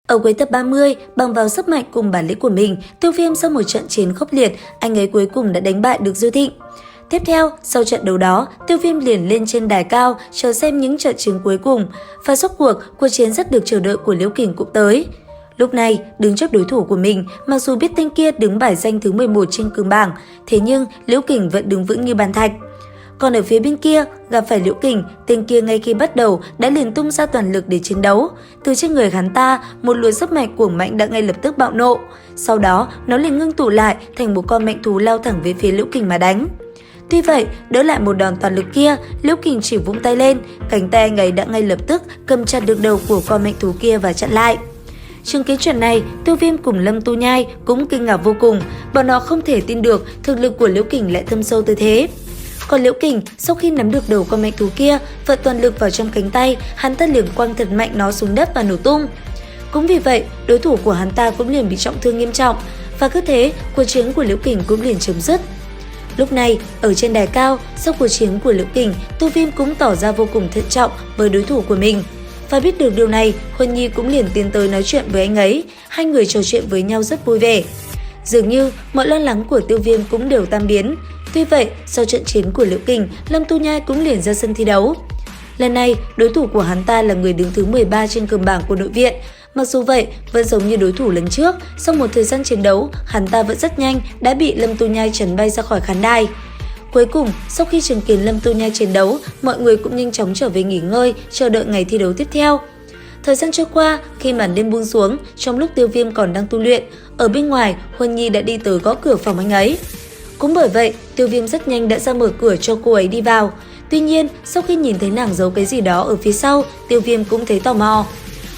Ở cuối tập 30, bằng vào sức mạnh cùng bản lĩnh của mình, Tiêu Viêm sau một trận chiến khốc liệt, anh ấy cuối cùng đã đánh bại được Diêu Thịnh. Tiếp theo, sau trận đấu đó, Tiêu Viêm liền lên trên đài cao chờ xem những trận chiến cuối cùng, và rốt cuộc chiến rất được chờ đợi của Liễu Kình cũng tới. Lúc này, đứng trước đối thủ của mình, mặc dù biết tên kia đứng bài danh thứ 11 trên cường bảng, thế nhưng Liễu Kình vẫn đứng vững như bàn thạch. Còn ở phía bên kia, gặp phải Liễu Kình, tên kia ngay khi bắt đầu đã liền tung ra toàn lực để chiến đấu. Từ trên người hắn ta, một luồng sức mạnh cuồng mãnh đã ngay lập tức bạo nộ. Sau đó, nó liền ngưng tụ lại thành một con mãnh thú lao thẳng về phía Liễu Kình mà đánh. Tuy vậy, đỡ lại một đòn toàn lực kia, Liễu Kình chỉ vung tay lên, cánh tay anh ấy đã ngay lập tức cầm chặt được đầu của con mãnh thú kia và chặn lại. Chứng kiến chuyện này, Tiêu Viêm cùng Lâm Tu Nhai cũng kinh ngạc vô cùng, bọn họ không thể tin được thực lực của Liễu Kình lại thâm sâu tới thế. Còn Liễu Kình, sau khi nắm được đầu con mãnh thú kia, vận toàn lực vào trong cánh tay, hắn ta liền quăng thật mạnh nó xuống đất và nổ tung. Cũng vì vậy, đối thủ của hắn ta cũng liền bị trọng thương nghiêm trọng, và cứ thế, cuộc chiến của Liễu Kình cũng liền chấm dứt. Lúc này, ở trên đài cao, sau cuộc chiến của Liễu Kình, Tiêu Viêm cũng tỏ ra vô cùng thận trọng với đối thủ của mình. Và biết được điều này, Huân Nhi cũng liền tiến tới nói chuyện với anh ấy, hai người trò chuyện với nhau rất vui vẻ. Dường như mọi lo lắng của Tiêu Viêm cũng đều tan biến. Tuy vậy, sau trận chiến của Liễu Kình, Lâm Tu Nhai cũng liền ra sân thi đấu. Lần này, đối thủ của hắn ta là người đứng thứ 13 trên cường bảng của nội viện. Mặc dù vậy, vẫn giống như đối thủ lần trước, sau một thời gian chiến đấu, hắn ta vẫn rất nhanh đã bị Lâm Tu Nhai trấn bay ra khỏi khán đài. Cuối cùng, sau khi chứng kiến Lâm Tu Nhai chiến đấu, mọi người cũng nhanh chóng trở về nghỉ ngơi, chờ đợi ngày thi đấu tiếp theo. Thời gian trôi qua, khi màn đêm buông xuống, trong lúc Tiêu Viêm còn đang tu luyện, ở bên ngoài, Huân Nhi đã đi tới gõ cửa phòng anh ấy. Cũng bởi vậy, Tiêu Viêm rất nhanh đã ra mở cửa cho cô ấy đi vào. Tuy nhiên, sau khi nhìn thấy nàng giấu cái gì đó ở phía sau, Tiêu Viêm cũng thấy tò mò.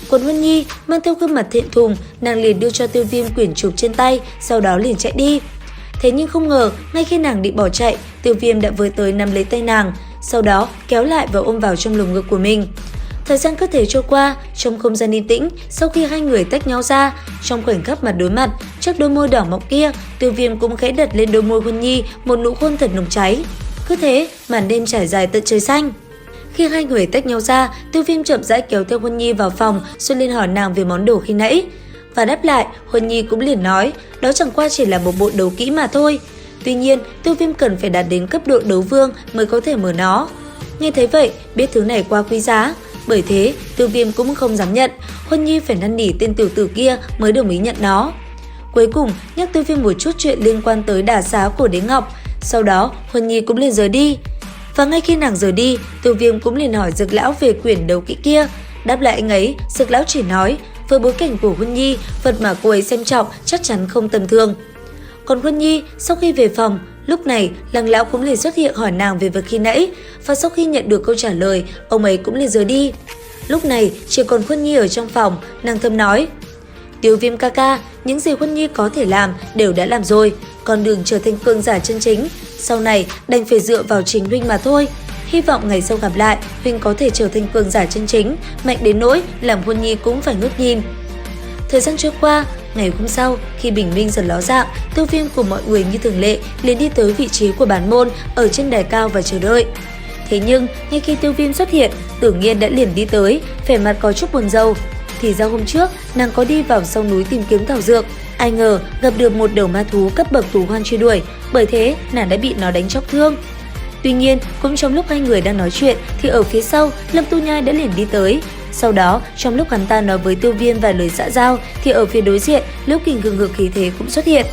Còn Huân Nhi mang theo gương mặt thẹn thùng, nàng liền đưa cho Tiêu Viêm quyển trục trên tay, sau đó liền chạy đi. Thế nhưng không ngờ, ngay khi nàng định bỏ chạy, Tiêu Viêm đã với tới nắm lấy tay nàng, sau đó kéo lại và ôm vào trong lồng ngực của mình. Thời gian cứ thế trôi qua, trong không gian yên tĩnh, sau khi hai người tách nhau ra, trong khoảnh khắc mặt đối mặt, trước đôi môi đỏ mọng kia, Tiêu Viêm cũng khẽ đặt lên đôi môi Huân Nhi một nụ hôn thật nồng cháy. Cứ thế, màn đêm trải dài tận trời xanh. Khi hai người tách nhau ra, Tiêu Viêm chậm rãi kéo theo Huân Nhi vào phòng, rồi lên hỏi nàng về món đồ khi nãy. Và đáp lại, Huân Nhi cũng liền nói, đó chẳng qua chỉ là một bộ đấu kỹ mà thôi. Tuy nhiên, Tiêu Viêm cần phải đạt đến cấp độ đấu vương mới có thể mở nó. Nghe thấy vậy, biết thứ này quá quý giá. Bởi thế, Tiêu Viêm cũng không dám nhận, Huân Nhi phải năn nỉ tên tiểu tử kia mới đồng ý nhận nó. Cuối cùng, nhắc Tiêu Viêm một chút chuyện liên quan tới đả xá của Đế Ngọc. Sau đó, Huân Nhi cũng liền rời đi. Và ngay khi nàng rời đi, Tiêu Viêm cũng liền hỏi Dược Lão về quyển đấu kỹ kia. Đáp lại anh ấy, Dược Lão chỉ nói, với bối cảnh của Huân Nhi, vật mà cô ấy xem trọng chắc chắn không tầm thường. Còn Huân Nhi, sau khi về phòng, lúc này Lăng Lão cũng liền xuất hiện hỏi nàng về vật khi nãy, và sau khi nhận được câu trả lời, ông ấy cũng liền rời đi. Lúc này chỉ còn Huân Nhi ở trong phòng, nàng thầm nói, Tiêu Viêm ca ca, những gì Huân Nhi có thể làm đều đã làm rồi, con đường trở thành cường giả chân chính, sau này đành phải dựa vào chính huynh mà thôi. Hy vọng ngày sau gặp lại, huynh có thể trở thành cường giả chân chính, mạnh đến nỗi làm Huân Nhi cũng phải ngước nhìn. Thời gian trôi qua, ngày hôm sau, khi bình minh dần ló dạng, Tiêu Viêm cùng mọi người như thường lệ liền đi tới vị trí của bản môn ở trên đài cao và chờ đợi. Thế nhưng, ngay khi Tiêu Viêm xuất hiện, Tưởng Nghiên đã liền đi tới, vẻ mặt có chút buồn rầu. Thì ra hôm trước, nàng có đi vào sau núi tìm kiếm thảo dược, ai ngờ gặp được một đầu ma thú cấp bậc thú hoang truy đuổi, bởi thế nàng đã bị nó đánh chóc thương. Tuy nhiên, cũng trong lúc hai người đang nói chuyện thì ở phía sau, Lâm Tu Nhai đã liền đi tới. Sau đó, trong lúc hắn ta nói với Tiêu Viêm vài lời xã giao thì ở phía đối diện, Liễu Kình hừng hực khí thế cũng xuất hiện.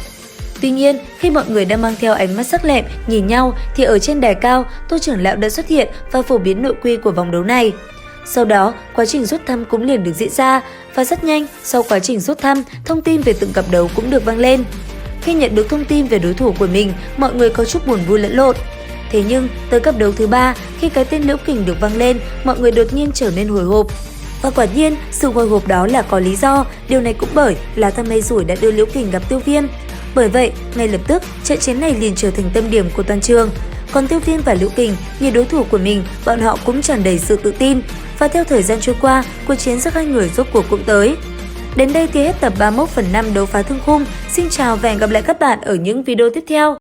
Tuy nhiên, khi mọi người đang mang theo ánh mắt sắc lẹm nhìn nhau thì ở trên đài cao, Tô trưởng lão đã xuất hiện và phổ biến nội quy của vòng đấu này. Sau đó, quá trình rút thăm cũng liền được diễn ra, và rất nhanh, sau quá trình rút thăm, thông tin về từng cặp đấu cũng được vang lên. Khi nhận được thông tin về đối thủ của mình, mọi người có chút buồn vui lẫn lộn. Thế nhưng, tới cặp đấu thứ 3, khi cái tên Liễu Kình được vang lên, mọi người đột nhiên trở nên hồi hộp. Và quả nhiên, sự hồi hộp đó là có lý do, điều này cũng bởi là thằng may rủi đã đưa Liễu Kình gặp Tiêu Viêm. Bởi vậy, ngay lập tức, trận chiến này liền trở thành tâm điểm của toàn trường. Còn Tiêu Viêm và Liễu Kình, như đối thủ của mình, bọn họ cũng tràn đầy sự tự tin. Và theo thời gian trôi qua, cuộc chiến giữa hai người rốt cuộc cũng tới. Đến đây thì hết tập 31/5 đấu phá thương khung. Xin chào và hẹn gặp lại các bạn ở những video tiếp theo.